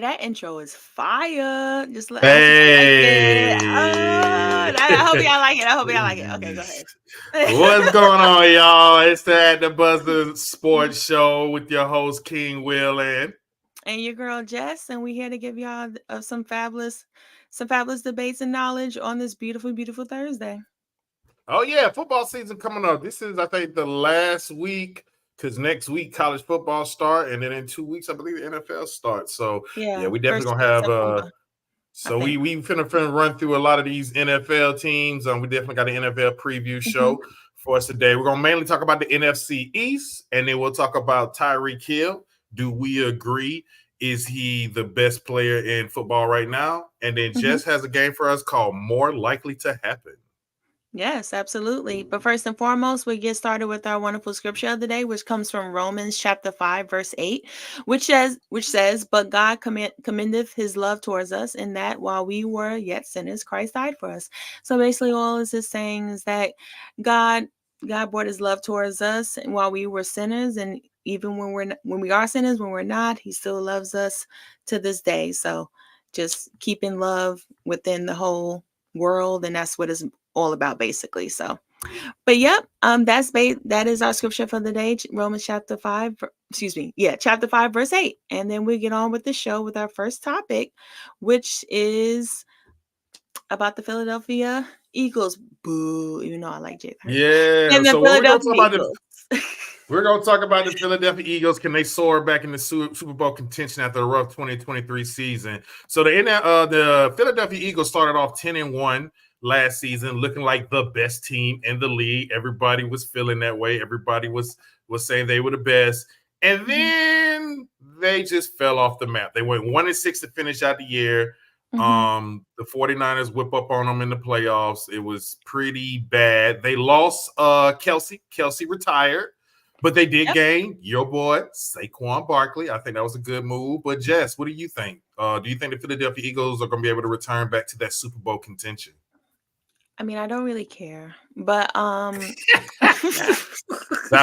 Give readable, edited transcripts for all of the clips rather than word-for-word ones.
that intro is fire. I hope y'all like it. Hey, I hope y'all like it. I hope y'all like it. Okay, go ahead. what's going on, y'all? It's the At the Buzzer Sports Show with your host King Will and And your girl Jess, and we're here to give y'all some fabulous debates and knowledge on this beautiful, beautiful Thursday. oh yeah, football season coming up. This is, I think, the last week because next week college football start, and then in 2 weeks, I believe the NFL starts. So yeah, Yeah, we definitely first gonna week of have September, I So think. we finna run through a lot of these NFL teams. We definitely got an NFL preview Mm-hmm. show for us today. We're gonna mainly talk about the NFC East, and then we'll talk about Tyreek Hill. Do we agree? Is he the best player in football right now? And then Mm-hmm. Jess has a game for us called More Likely to Happen. Yes, absolutely. But first and foremost, we get started with our wonderful scripture of the day, which comes from Romans chapter 5, verse 8, which says, but God commendeth his love towards us in that while we were yet sinners, Christ died for us. So basically all this is saying is that God brought his love towards us while we were sinners, and even when we are sinners, when we're not, he still loves us to this day. So just keeping love within the whole world, and that's what it's all about basically. So but yep, that is our scripture for the day, Romans chapter 5, chapter 5 verse 8. And then we get on with the show with our first topic, which is about the Philadelphia Eagles. Boo, even though I like Jay Hurts. Yeah. And the So what we're gonna Philadelphia talk about Eagles. we're gonna talk about the Philadelphia Eagles. Can they soar back in the Super Bowl contention after a rough 2023 season? So the Philadelphia Eagles started off 10-1 last season, looking like the best team in the league. Everybody was feeling that way. Everybody was saying they were the best, and then they just fell off the map. They went 1-6 to finish out the year. The 49ers whip up on them in the playoffs. It was pretty bad. They lost Kelsey. Kelsey retired, but they did gain your boy Saquon Barkley. I think that was a good move. But Jess, what do you think? Do you think the Philadelphia Eagles are going to be able to return back to that Super Bowl contention? I mean, I don't really care, but Sound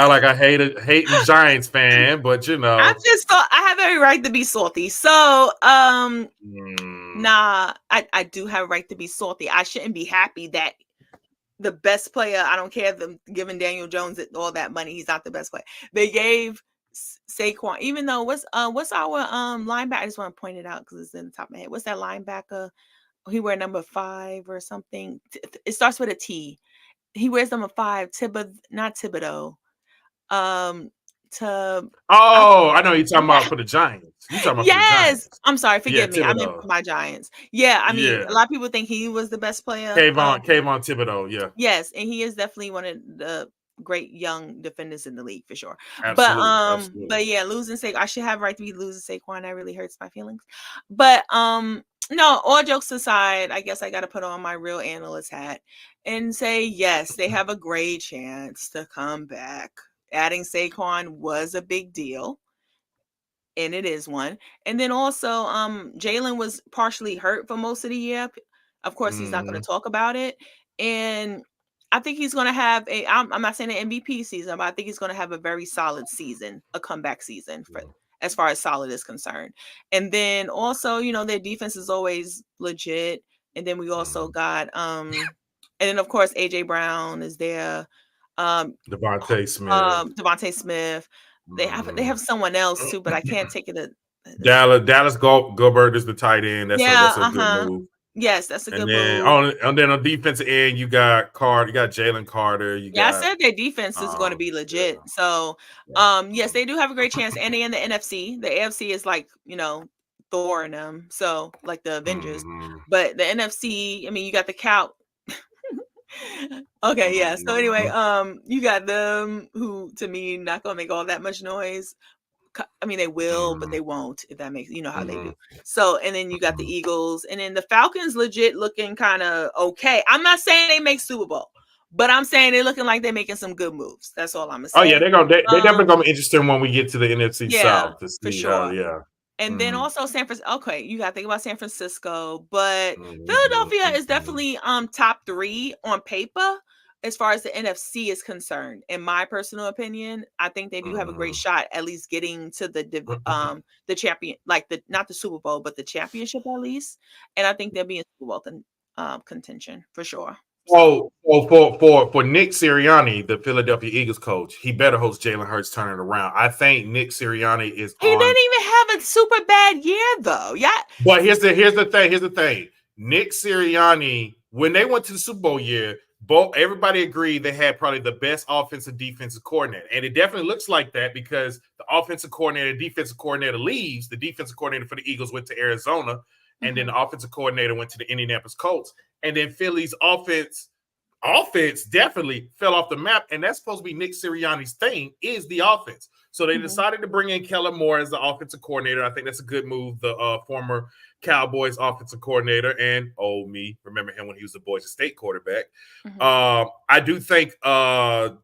like a hating Giants fan, but you know, I have every right to be salty. So nah, I do have a right to be salty. I shouldn't be happy that the best player, I don't care them giving Daniel Jones all that money, he's not the best player. They gave Saquon, even though what's our linebacker, I just want to point it out because it's in the top of my head. What's that linebacker? He wear number 5 or something. It starts with a T. He wears number 5. Not Thibodeau. I know you're talking about for the Giants. You're talking about for the Yes, Giants. I'm sorry, forgive me. I meant Thibodeau. my Giants. Yeah, I mean, a lot of people think he was the best player. Kayvon Thibodeau, yeah. Yes, and he is definitely one of the great young defenders in the league for sure. Absolutely. But yeah, losing Saquon, I should have a right to be losing Saquon. That really hurts my feelings. But no, all jokes aside, I guess I got to put on my real analyst hat and say yes, they have a great chance to come back. Adding Saquon was a big deal. And it is one. And then also, Jalen was partially hurt for most of the year. Of course, he's not going to talk about it. And I think he's going to have I'm not saying an MVP season, but I think he's going to have a very solid season, a comeback season as far as solid is concerned. And then also, their defense is always legit. And then we also got, and then of course, AJ Brown is there. Devontae Smith. Devontae Smith. They have someone else too, but I can't take it. Dallas Gilbert is the tight end. That's a good move. Yes, that's a good move. And then on defensive end, you got Carter, you got Jalen Carter. I said their defense is going to be legit. Yeah. So, yes, they do have a great chance. And they in the NFC. The AFC is like, Thor in them. So, like the Avengers. But the NFC, I mean, you got the Cow. Okay, yeah. So anyway, you got them who, to me, not gonna make all that much noise. I mean, they will, but they won't. If that makes how they do. So, and then you got the Eagles, and then the Falcons, legit looking kind of okay. I'm not saying they make Super Bowl, but I'm saying they're looking like they're making some good moves. That's all I'm saying. Oh yeah, they definitely gonna be interesting when we get to the NFC South to see for sure. how. And then also San Francisco. Okay, you got to think about San Francisco, but Philadelphia is definitely top 3 on paper. as far as the NFC is concerned, in my personal opinion, I think they do have a great shot at least getting to the champion, like not the Super Bowl, but the championship at least. And I think they'll be in Super Bowl contention for sure. So for Nick Sirianni, the Philadelphia Eagles coach, he better host Jalen Hurts turning it around. I think Nick Sirianni is. He didn't even have a super bad year though. Yeah. But here's the thing. Nick Sirianni, when they went to the Super Bowl year, everybody agreed they had probably the best offensive defensive coordinator. And it definitely looks like that because the offensive coordinator, defensive coordinator leaves. The defensive coordinator for the Eagles went to Arizona. And then the offensive coordinator went to the Indianapolis Colts. And then Philly's offense definitely fell off the map. And that's supposed to be Nick Sirianni's thing, is the offense. So they decided to bring in Kellen Moore as the offensive coordinator. I think that's a good move. The former Cowboys offensive coordinator, and remember him when he was the Boise State quarterback. I do think the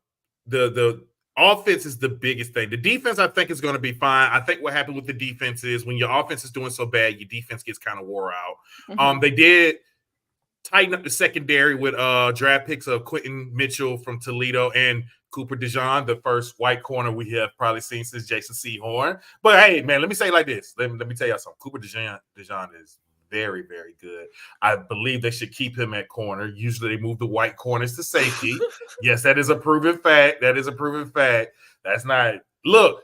offense is the biggest thing. The defense, I think, is going to be fine. I think what happened with the defense is when your offense is doing so bad, your defense gets kind of wore out. They did tighten up the secondary with draft picks of Quentin Mitchell from Toledo and Cooper DeJean, the first white corner we have probably seen since Jason Sehorn. But hey, man, let me say it like this. Let me tell you something. Cooper DeJean is very, very good. I believe they should keep him at corner. Usually they move the white corners to safety. Yes, that is a proven fact. That's not – look,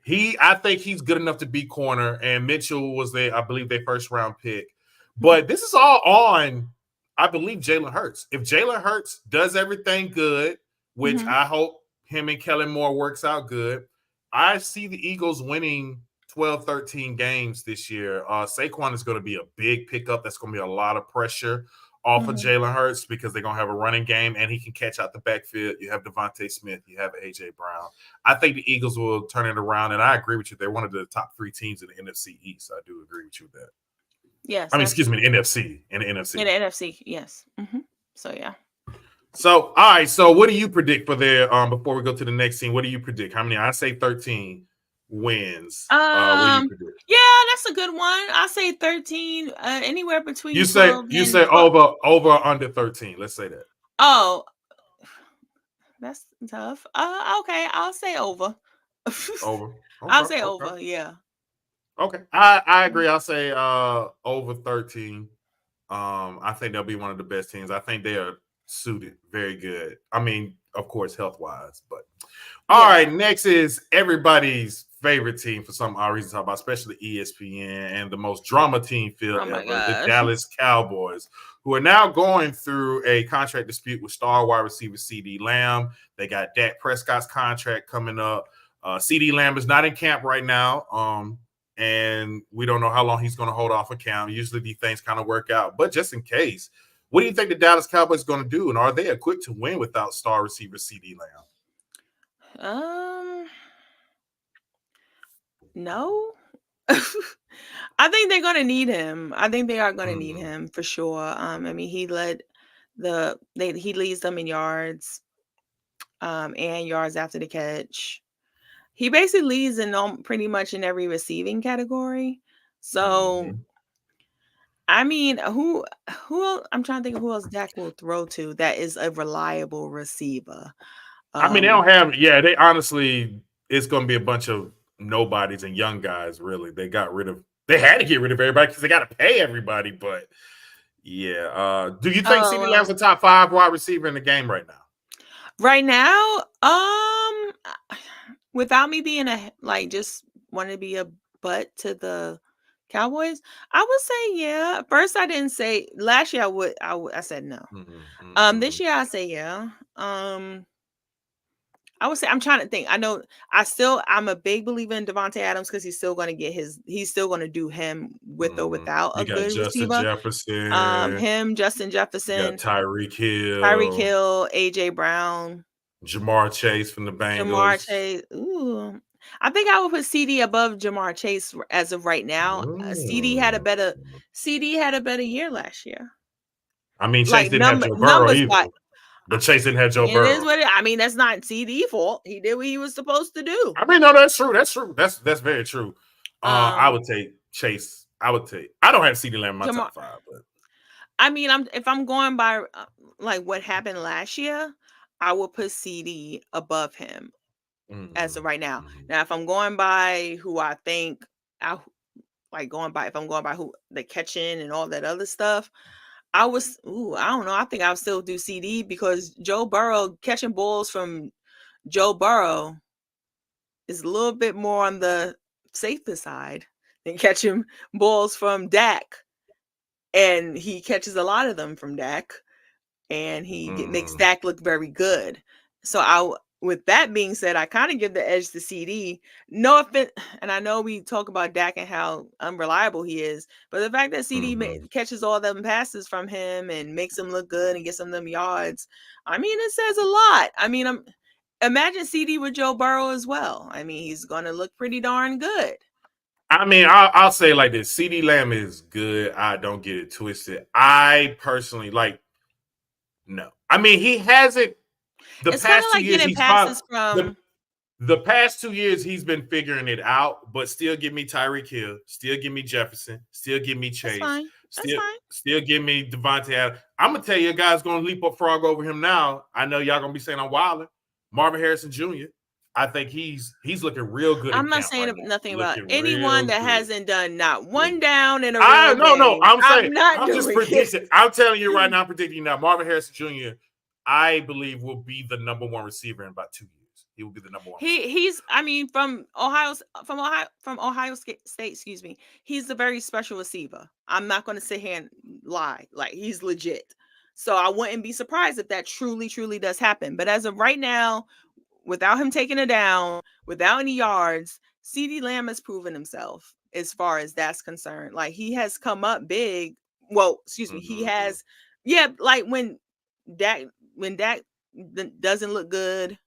I think he's good enough to be corner, and Mitchell was I believe, their first-round pick. But this is all on, I believe, Jalen Hurts. If Jalen Hurts does everything good, which I hope him and Kellen Moore works out good, I see the Eagles winning 12, 13 games this year. Saquon is going to be a big pickup. That's going to be a lot of pressure off of Jalen Hurts because they're going to have a running game and he can catch out the backfield. You have Devontae Smith. You have A.J. Brown. I think the Eagles will turn it around, and I agree with you. They're one of the top 3 teams in the NFC East. I do agree with you with that. Yes. I mean, excuse me, the NFC. In the NFC, yes. So, yeah. So, all right. So, what do you predict for their before we go to the next team? What do you predict? How many? I say 13 wins. What do you predict? Yeah, that's a good one. I say 13. Anywhere between you say over or under 13. Let's say that. Oh, that's tough. Okay, I'll say over. Over. Okay, I'll say over. Yeah. Okay, I agree. I'll say over 13. I think they'll be one of the best teams. I think they are suited very good. I mean, of course, health-wise, but all right. Next is everybody's favorite team for some odd reason to talk about, especially ESPN, and the most drama team field ever, the Dallas Cowboys, who are now going through a contract dispute with star wide receiver CeeDee Lamb. They got Dak Prescott's contract coming up. CeeDee Lamb is not in camp right now. And we don't know how long he's going to hold off a camp. Usually these things kind of work out. But just in case, what do you think the Dallas Cowboys are going to do? And are they equipped to win without star receiver CeeDee Lamb? No. I think they're going to need him. I think they are going to need him for sure. I mean, he leads them in yards and yards after the catch. He basically leads in pretty much in every receiving category. So, I mean, who I'm trying to think of who else Dak will throw to that is a reliable receiver. I mean, they don't have, they honestly, it's going to be a bunch of nobodies and young guys, really. They had to get rid of everybody because they got to pay everybody. But, do you think CeeDee Lamb's the top 5 wide receiver in the game right now? Right now, without me being just wanting to be a butt to the Cowboys, I would say yeah. First, I didn't say last year. I said no. This year I say yeah. I would say I'm trying to think. I know I'm a big believer in Devontae Adams because he's still going to he's still going to do him with or without a good receiver. Justin Jefferson, Tyreek Hill, AJ Brown, Jamar Chase from the Bengals. Jamar Chase. Ooh. I think I would put CD above Jamar Chase as of right now. CD had a better year last year. I mean, Chase didn't have Joe Burrow either. But Chase didn't have Joe Burrow. I mean, that's not CD fault. He did what he was supposed to do. I mean, no, that's true. That's very true. I would take Chase. I don't have CeeDee Lamb in my top 5, but I mean, if I'm going by like what happened last year, I will put CD above him as of right now. Mhm. Now, if I'm going by who I think, I if I'm going by who the catching and all that other stuff, I don't know. I think I'll still do CD because Joe Burrow catching balls from Joe Burrow is a little bit more on the safer side than catching balls from Dak. And he catches a lot of them from Dak, and makes Dak look very good. So with that being said, I kind of give the edge to CD. No offense, and I know we talk about Dak and how unreliable he is, but the fact that CD catches all them passes from him and makes him look good and gets him them yards, I mean, it says a lot. I mean, imagine CD with Joe Burrow as well. I mean, he's going to look pretty darn good. I mean, I'll say it like this. CD Lamb is good. I don't get it twisted. I personally no. I mean, he hasn't. It's kind of like getting passes from. The past 2 years, he's been figuring it out, but still give me Tyreek Hill, still give me Jefferson, still give me Chase, still give me Devontae Adams. I'm gonna tell you, a guy's gonna leap up frog over him now. I know y'all gonna be saying I'm wilding. Marvin Harrison Jr. I think he's looking real good. I'm not saying nothing about anyone that hasn't done not one down in a real game. No. I'm just predicting. I'm telling you right now, I'm predicting now. Marvin Harrison Jr. I believe will be the number one receiver in about 2 years. He will be the number one. He's I mean from Ohio State, excuse me. He's a very special receiver. I'm not going to sit here and lie. Like, he's legit. So I wouldn't be surprised if that truly does happen. But as of right now, without him taking it down, without any yards, CD Lamb has proven himself as far as that's concerned. Like, he has come up big. Well, excuse me, he has, like when Dak doesn't look good,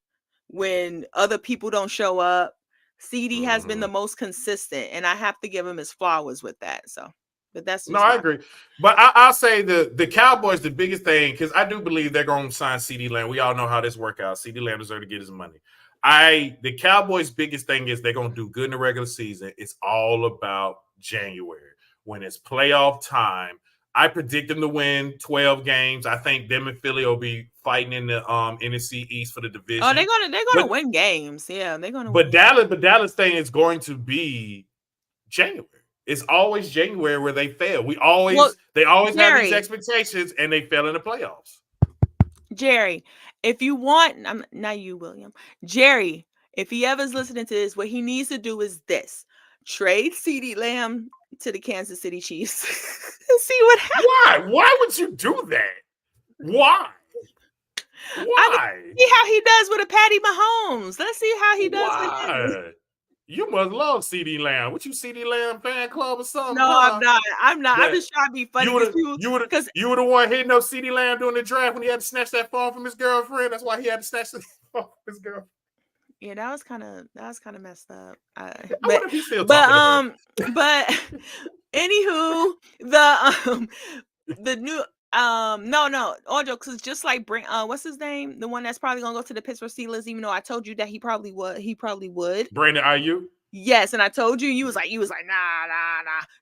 when other people don't show up, CD has been the most consistent, and I have to give him his flowers with that. So, but that's just I agree. But I'll say the Cowboys, the biggest thing, because I do believe they're going to sign CD Lamb. We all know how this works out. CD Lamb deserves to get his money. The Cowboys' biggest thing is they're going to do good in the regular season. It's all about January when it's playoff time. I predict them to win 12 games. I think them and Philly will be fighting in the NFC East for the division. Oh, they're gonna win games. Yeah, they're gonna. But Dallas thing is going to be January. It's always January where they fail. They always have these expectations and they fail in the playoffs. Jerry, if you want, not you, William. Jerry, if he ever's listening to this, what he needs to do is this: trade CD Lamb to the Kansas City Chiefs and see what happens. Why? Why would you do that? Why? See how he does with a Patty Mahomes. Let's see how he does with him. You must love CD Lamb. What, you CD Lamb fan club or something? No, I'm not. I'm just trying to be funny. You were the one hitting up CD Lamb during the draft when he had to snatch that phone from his girlfriend. That's why he had to snatch the phone from his girlfriend. Yeah, that was kind of messed up. I wonder if he's still talking to her. But anywho, the new no, all jokes, because just like what's his name, the one that's probably gonna go to the Pittsburgh Steelers, even though I told you that he probably would. Brandon Ayuk. Yes, and I told you, you was like nah.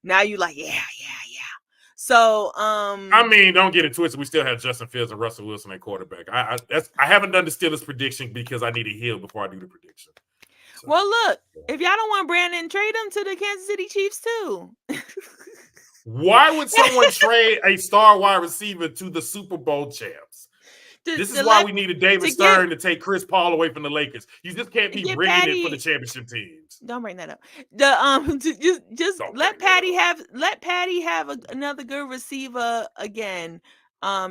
Now you like yeah. So I mean, don't get it twisted. We still have Justin Fields and Russell Wilson at quarterback. I haven't done the Steelers prediction because I need a heal before I do the prediction. So, well, look, if y'all don't want Brandon, trade him to the Kansas City Chiefs too. Why would someone trade a star wide receiver to the Super Bowl champs? This is why we needed David Stern to take Chris Paul away from the Lakers. You just can't be rigging it for the championship teams. Don't bring that up. Just let Patty have another good receiver again.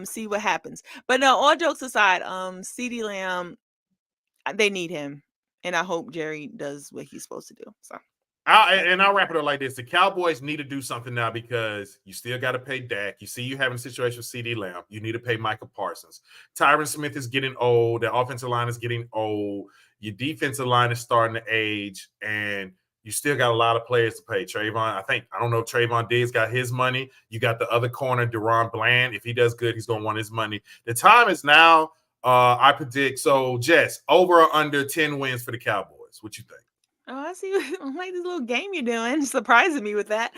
See what happens. But no, all jokes aside, CeeDee Lamb, they need him, and I hope Jerry does what he's supposed to do. So. I'll wrap it up like this. The Cowboys need to do something now because you still got to pay Dak. You see you having a situation with CeeDee Lamb. You need to pay Michael Parsons. Tyron Smith is getting old. The offensive line is getting old. Your defensive line is starting to age. And you still got a lot of players to pay. Trayvon, I don't know if Trayvon Diggs got his money. You got the other corner, DaRon Bland. If he does good, he's going to want his money. The time is now. I predict. So, Jess, over or under 10 wins for the Cowboys? What you think? Oh, I see. I like this little game you're doing, surprising me with that.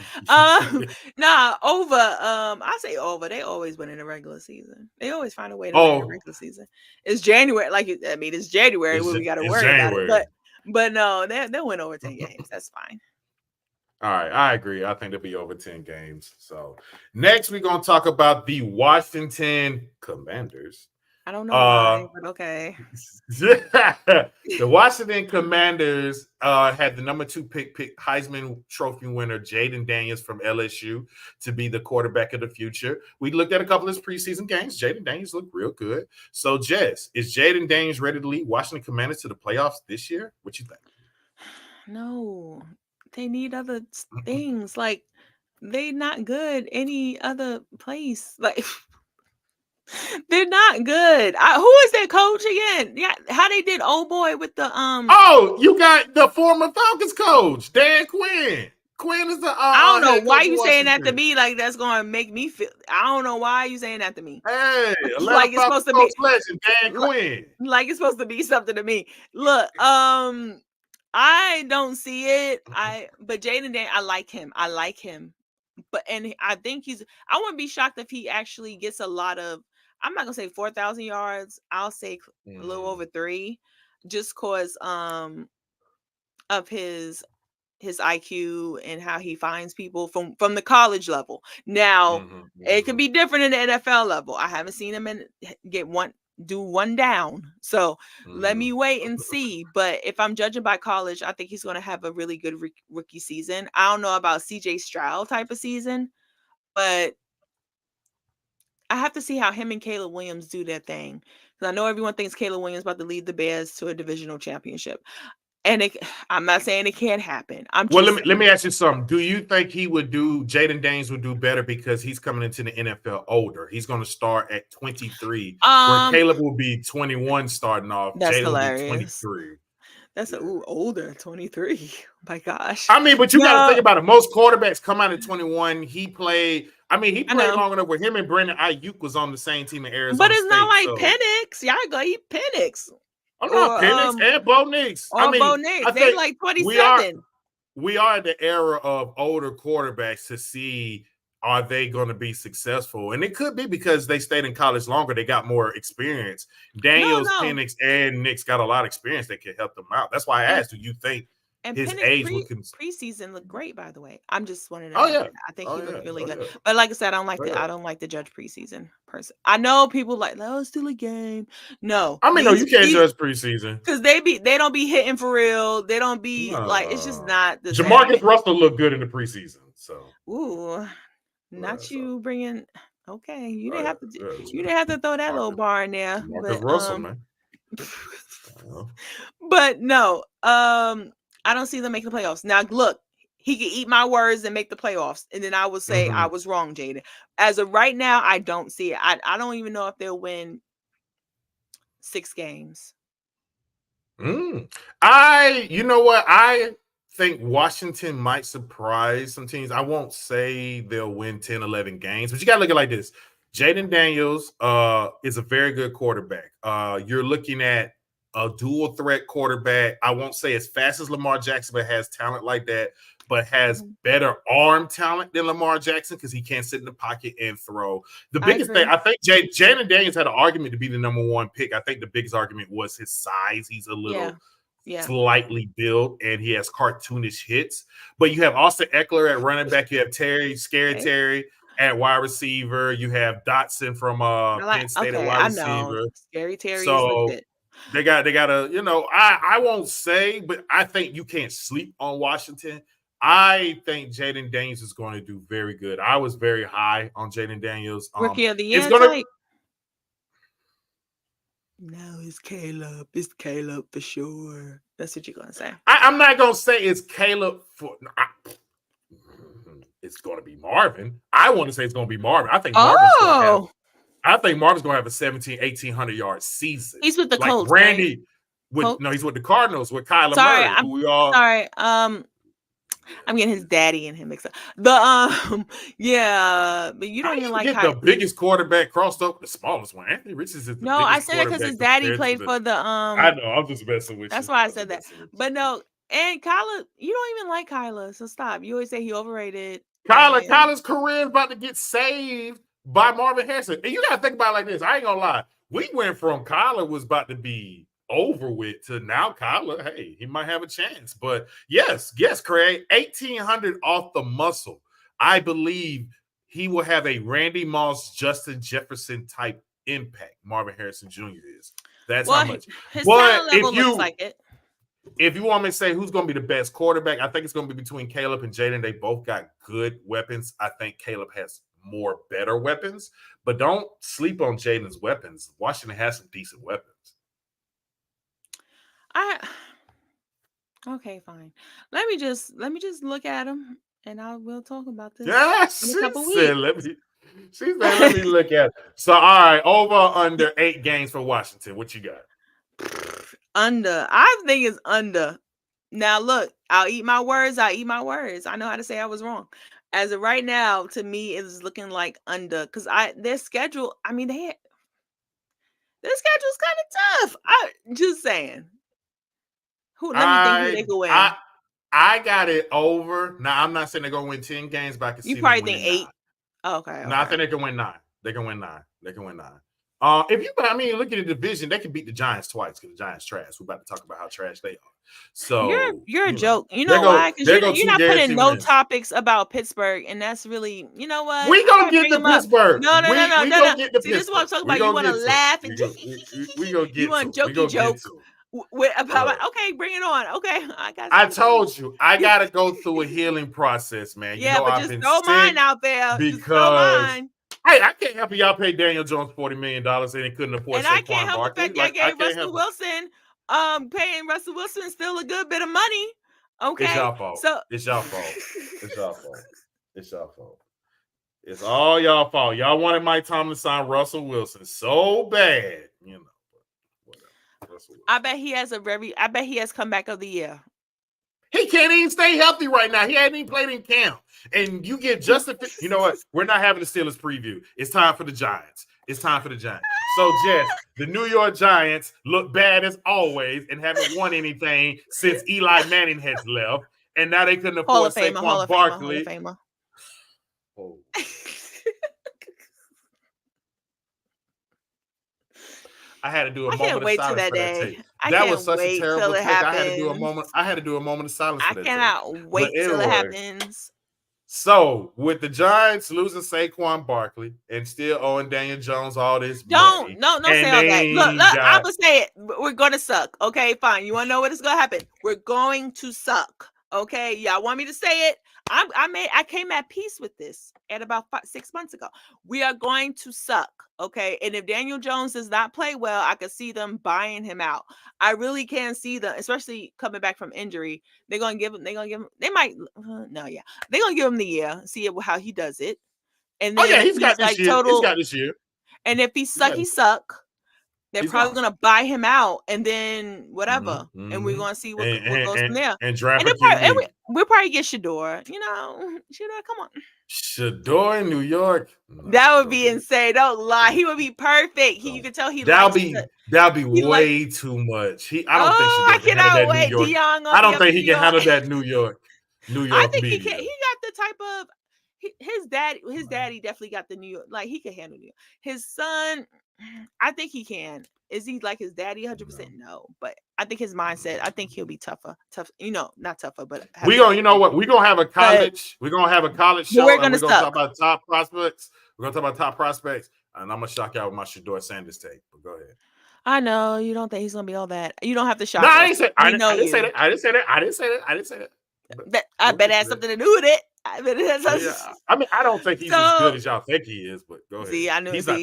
Nah, over. I say over. They always win in the regular season. They always find a way to win in the Oh, regular season. It's January, I mean, it's January it's when we got to it's worry about it. January. But no, they'll win over 10 games. That's fine. All right, I agree. I think there'll be over 10 games. So next, we're gonna talk about the Washington Commanders. I don't know why, but okay. The Washington Commanders had the number 2 pick Heisman Trophy winner Jaden Daniels from LSU to be the quarterback of the future. We looked at a couple of his preseason games. Jaden Daniels looked real good. So, Jess, is Jaden Daniels ready to lead Washington Commanders to the playoffs this year? What you think? No, they need other things. Like, they not good any other place. Like, they're not good. Who is their coach again? Yeah, how they did old boy with the Oh, you got the former Falcons coach, Dan Quinn. Quinn is the I don't know head why coach of you saying that to Washington. me. Like, that's gonna make me feel. I don't know why you saying that to me. Hey, Like Atlanta it's supposed Falcons to coach be legend Dan Quinn. like it's supposed to be something to me. Look, I don't see it. But Jaden Dan, I like him. But I think I wouldn't be shocked if he actually gets a lot of. I'm not gonna say 4,000 yards. I'll say a little over 3, just cause of his IQ and how he finds people from the college level. Now, it could be different in the NFL level. I haven't seen him do one down. So let me wait and see. But if I'm judging by college, I think he's going to have a really good rookie season. I don't know about CJ Stroud type of season, but I have to see how him and Caleb Williams do their thing. Because I know everyone thinks Caleb Williams about to lead the Bears to a divisional championship. And I'm not saying it can't happen. Let me ask you something. Do you think Jaden Daniels would do better because he's coming into the NFL older? He's going to start at 23, where Caleb will be 21 starting off. That's Jaden hilarious. will be 23. That's older, 23. My gosh. I mean, but you got to think about it. Most quarterbacks come out at 21. He played long enough where him and Brandon Ayuk was on the same team in Arizona. But it's not like Penix. Y'all go eat Penix. I'm not Penix and Bo Nix. Bo Nix. They like 27. We are in the era of older quarterbacks to see are they going to be successful, and it could be because they stayed in college longer. They got more experience. Daniels, Penix, and Nix got a lot of experience that can help them out. That's why I asked, do you think his age would preseason looked great? By the way, I'm just wondering. Oh yeah, I think he looked really good. Yeah. But like I said, I don't like to judge preseason person. I know people like, oh, it's still a game. No, I mean, no, you can't judge preseason because they don't be hitting for real. They don't be like it's just not the Jamarcus same. Russell looked good in the preseason. So not you bringing. Okay, you didn't have to. You didn't have to throw that little bar in there. Jamarcus Russell, man. But no, I don't see them making the playoffs. Now, look, he could eat my words and make the playoffs, and then I would say I was wrong, Jaden. As of right now, I don't see it. I don't even know if they'll win 6 games. You know what? I think Washington might surprise some teams. I won't say they'll win 10, 11 games, but you got to look at it like this. Jaden Daniels is a very good quarterback. You're looking at a dual threat quarterback. I won't say as fast as Lamar Jackson, but has talent like that, but has better arm talent than Lamar Jackson because he can't sit in the pocket and throw. The biggest thing, I think Jaden Daniels had an argument to be the number 1 pick. I think the biggest argument was his size. He's a little slightly built, and he has cartoonish hits. But you have Austin Eckler at running back. You have Terry at wide receiver. You have Dotson from Penn State at wide receiver. Scary Terry. So they got a, I won't say, but I think you can't sleep on Washington. I think Jaden Daniels is going to do very good. I was very high on Jaden Daniels. Rookie of the year. No, it's Caleb. It's Caleb for sure. That's what you're going to say. I'm not going to say it's Caleb for. It's going to be Marvin. I want to say it's going to be Marvin. I think Marvin's going to have a 1,800 yard season. He's with the Colts. Randy, he's with the Cardinals with Kyler Murray. Sorry, I'm getting his daddy and him mixed up. But you don't even like the biggest quarterback crossed up with the smallest one. Anthony Richardson is the I said that because his daddy played for the. I know. I'm just messing with you. That's why I said that. But no, And Kyler, you don't even like Kyler, so stop. You always say he overrated. Kyler's career is about to get saved by Marvin Harrison. And you got to think about it like this. I ain't going to lie. We went from Kyler was about to be over with to now Kyler, hey, he might have a chance. But yes, Craig, 1,800 off the muscle. I believe he will have a Randy Moss, Justin Jefferson type impact. Marvin Harrison Jr. is. That's how much. His talent level looks like it. If you want me to say who's going to be the best quarterback, I think it's going to be between Caleb and Jaden. They both got good weapons. I think Caleb has more better weapons, but don't sleep on Jaden's weapons. Washington has some decent weapons. Okay, fine. Let me just look at them, and we'll talk about this. Yes, in a couple she said, let me look at it. So, all right, over under 8 games for Washington. What you got? Under. I think it's under. Now, look, I'll eat my words. I know how to say I was wrong. As of right now, to me, it's looking like under because their schedule. I mean, their schedule's kind of tough. I'm just saying. Let me think who they go win. I got it over. Now, I'm not saying they're going to win 10 games, but I can see you probably think 8. Oh, okay. No, I think they can win 9. They can win 9. Look at the division. They can beat the Giants twice because the Giants trash. We're about to talk about how trash they are. So you're a joke. You know why? Because you're not putting no topics about Pittsburgh, and that's really, you know what? We gonna get to Pittsburgh. No. See, this is what I'm talking about. You want to laugh and we gonna get. You want jokey joke. Okay, bring it on. Okay, I told you I gotta go through a healing process, man. Yeah, but just throw mine out there because. Hey, I can't help y'all pay Daniel Jones $40 million and he couldn't afford. And I can't help the fact that I gave Russell Wilson. Paying Russell Wilson still a good bit of money. Okay, it's y'all fault. It's y'all fault. It's all y'all fault. Y'all wanted Mike Tomlin to sign Russell Wilson so bad, you know. Whatever. I bet he has comeback of the year. He can't even stay healthy right now. He hadn't even played in camp. And you get Justin. You know what? We're not having the Steelers preview. It's time for the Giants. So, Jess, the New York Giants look bad as always and haven't won anything since Eli Manning has left. And now they couldn't afford Saquon Barkley. Oh. I had to do a moment of silence for that day. That was such a terrible take. I had to do a moment of silence for that. I cannot wait till it happens. So, with the Giants losing Saquon Barkley and still owing Daniel Jones all this money. Don't say all that. Look, I'm going to say it. We're going to suck. Okay, fine. You want to know what is going to happen? We're going to suck. Okay, y'all want me to say it? I came at peace with this at about 6 months ago. We are going to suck, okay? And if Daniel Jones does not play well, I could see them buying him out. I really can see them, especially coming back from injury. They're gonna give him. They're gonna give him the year. See how he does it. And then he's got this year. He's got this year. And if he suck. They're probably going to buy him out and then whatever. Mm-hmm. And we're going to see what goes from there. And draft we'll probably get Shedeur. You know, Shedeur, come on. Shedeur in New York. That would be insane. Don't lie. He would be perfect. You can tell he that'll be way too much. I cannot wait. Dion, I don't think he can handle that New York. I think he can. He got the type of his daddy definitely got the New York. Like he can handle New York. His son, I think he can. Is he like his daddy 100%? No, but I think his mindset, I think he'll be tougher. Not tougher, but we're gonna have a college. We're gonna have a college show. We're gonna talk about top prospects. We're gonna talk about top prospects, and I'm gonna shock out with my Shedeur Sanders take. But go ahead. I know you don't think he's gonna be all that. You don't have to shock. No, I didn't say that. I didn't say that. I bet it has something to do with it. I mean, I don't think he's as good as y'all think he is, but go ahead. See, I knew he's not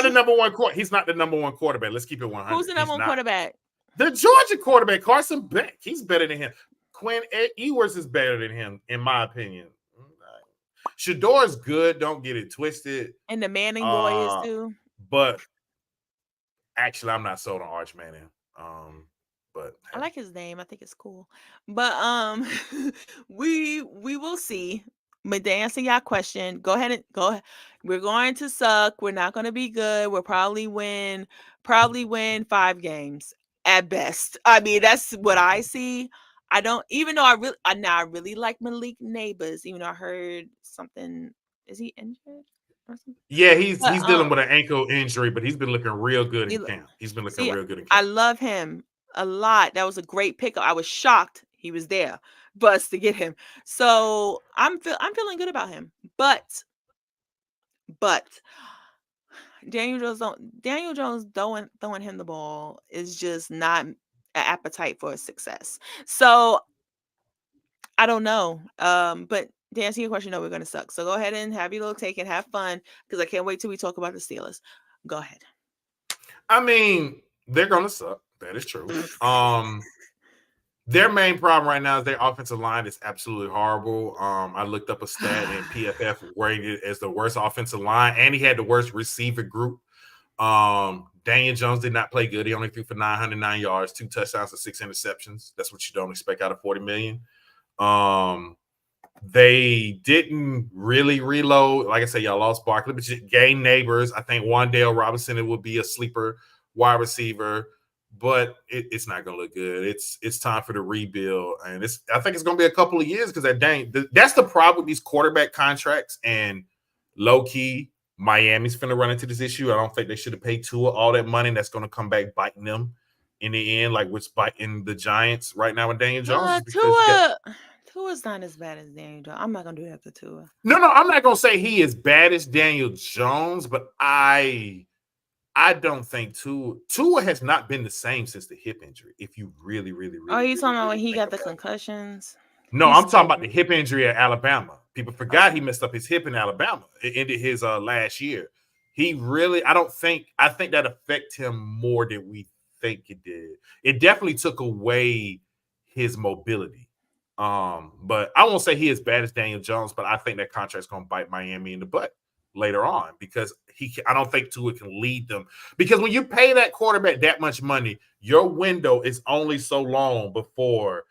the number one. He's not the number one quarterback. Let's keep it 100. Who's the number one quarterback? The Georgia quarterback, Carson Beck. He's better than him. Quinn Ewers is better than him, in my opinion. Shedeur is good. Don't get it twisted. And the Manning boy is too. But actually, I'm not sold on Arch Manning. But I like his name. I think it's cool. But we will see. But to answer your question, go ahead. We're going to suck. We're not going to be good. We'll probably win 5 games at best. I mean, that's what I see. I don't, even though I really like Malik Neighbors, even though I heard something. Is he injured or something? Yeah, he's But dealing with an ankle injury, but he's been looking real good he in lo- camp. He's been looking see, real good in I camp. love him a lot. That was a great pickup. I was shocked he was there, but to get him. So I'm feeling good about him. But Daniel Jones throwing him the ball is just not an appetite for success. So I don't know. But to answer your question, no, we're gonna suck. So go ahead and have your little take and have fun because I can't wait till we talk about the Steelers. Go ahead. I mean, they're gonna suck. That is true. Their main problem right now is their offensive line is absolutely horrible. I looked up a stat and PFF rated it as the worst offensive line, and he had the worst receiver group. Daniel Jones did not play good. He only threw for 909 yards, 2 touchdowns, and 6 interceptions. That's what you don't expect out of 40 million. They didn't really reload. Like I said, y'all lost Barkley, but you gained Neighbors. I think Wan'Dale Robinson, it would be a sleeper wide receiver, but it's not going to look good. It's time for the rebuild, and I think it's going to be a couple of years because that's the problem with these quarterback contracts. And low key, Miami's finna run into this issue. I don't think they should have paid Tua all that money. That's going to come back biting them in the end, like what's biting the Giants right now with Daniel Jones. Tua's not as bad as Daniel Jones. I'm not gonna do that to Tua. No, I'm not gonna say he is bad as Daniel Jones, but I don't think Tua has not been the same since the hip injury. If you really you talking about when he got the concussions? No, I'm talking about the hip injury at Alabama. People forgot he messed up his hip in Alabama. It ended his last year. He really, I think that affected him more than we think it did. It definitely took away his mobility. But I won't say he is bad as Daniel Jones, but I think that contract's going to bite Miami in the butt later on because I don't think Tua can lead them. Because when you pay that quarterback that much money, your window is only so long before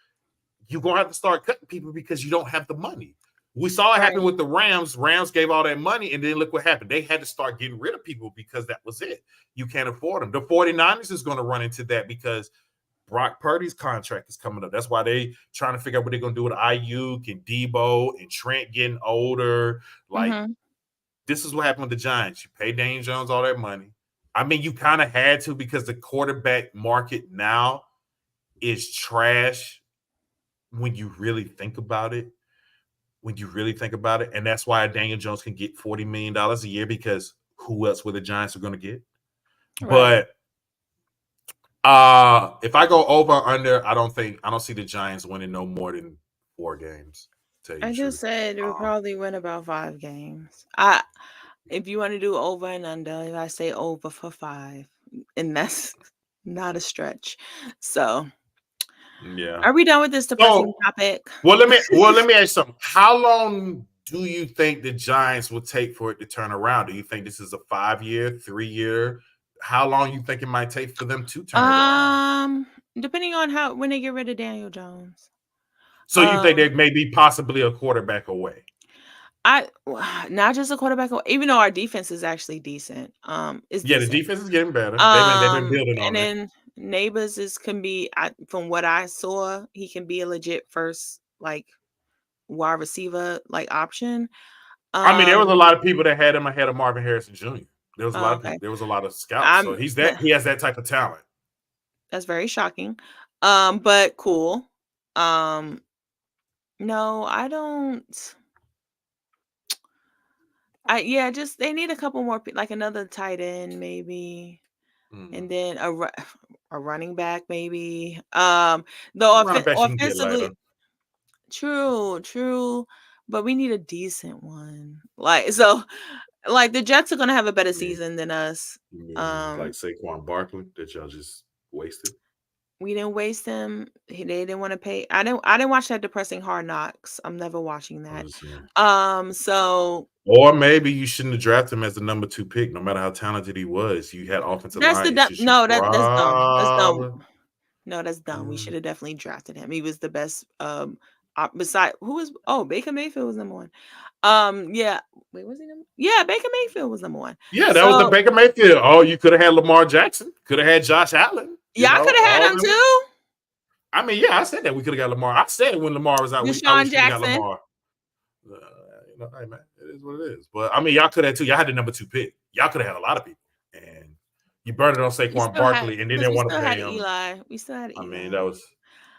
you're going to have to start cutting people because you don't have the money. We saw it happen with the Rams. Rams gave all that money, and then look what happened. They had to start getting rid of people because that was it. You can't afford them. The 49ers is going to run into that because Brock Purdy's contract is coming up. That's why they trying to figure out what they're going to do with Ayuk and Debo and Trent getting older. This is what happened with the Giants. You pay Daniel Jones all that money. I mean, you kind of had to because the quarterback market now is trash when you really think about it. And that's why Daniel Jones can get $40 million a year because who else would the Giants are going to get? Right. But if I go over under, I don't see the Giants winning no more than 4 games. I just said we'll probably win about 5 games. If you want to do over and under, I say over for 5, and that's not a stretch. So, yeah. Are we done with this depressing topic? Well, let me ask you something. How long do you think the Giants will take for it to turn around? Do you think this is a 5-year, 3-year? How long you think it might take for them to turn it around? Depending on when they get rid of Daniel Jones. So you think they may be possibly a quarterback away? Not just a quarterback away, even though our defense is actually decent. The defense is getting better. They've been building on it. And then Neighbors can be, from what I saw, he can be a legit first wide receiver option. I mean, there was a lot of people that had him ahead of Marvin Harrison Jr. There was a lot of people, there was a lot of scouts. So he has that type of talent. That's very shocking. But cool. No, I don't. Just they need a couple more, like another tight end maybe, and then a running back maybe. Offensively, true, but we need a decent one. The Jets are gonna have a better season than us. Like Saquon Barkley that y'all just wasted. We didn't waste him. They didn't want to pay. I didn't watch that depressing Hard Knocks. I'm never watching that. Or maybe you shouldn't have drafted him as the number 2 pick, no matter how talented he was. You had offensive line. That's dumb. That's dumb. No, that's dumb. We should have definitely drafted him. He was the best. Beside Baker Mayfield was number 1. Wait, was he number? Yeah, Baker Mayfield was number 1. Yeah, that was the Baker Mayfield. Oh, you could have had Lamar Jackson. Could have had Josh Allen. I could have had him too. I mean, yeah, I said that we could have got Lamar. I said when Lamar was out, I Deshaun wish we got Jackson. Lamar. Hey man, it is what it is. But I mean, y'all could have too. Y'all had the number 2 pick. Y'all could have had a lot of people, and you burned it on Saquon Barkley, and then they want to pay him. Eli. We still had Eli. I mean, that was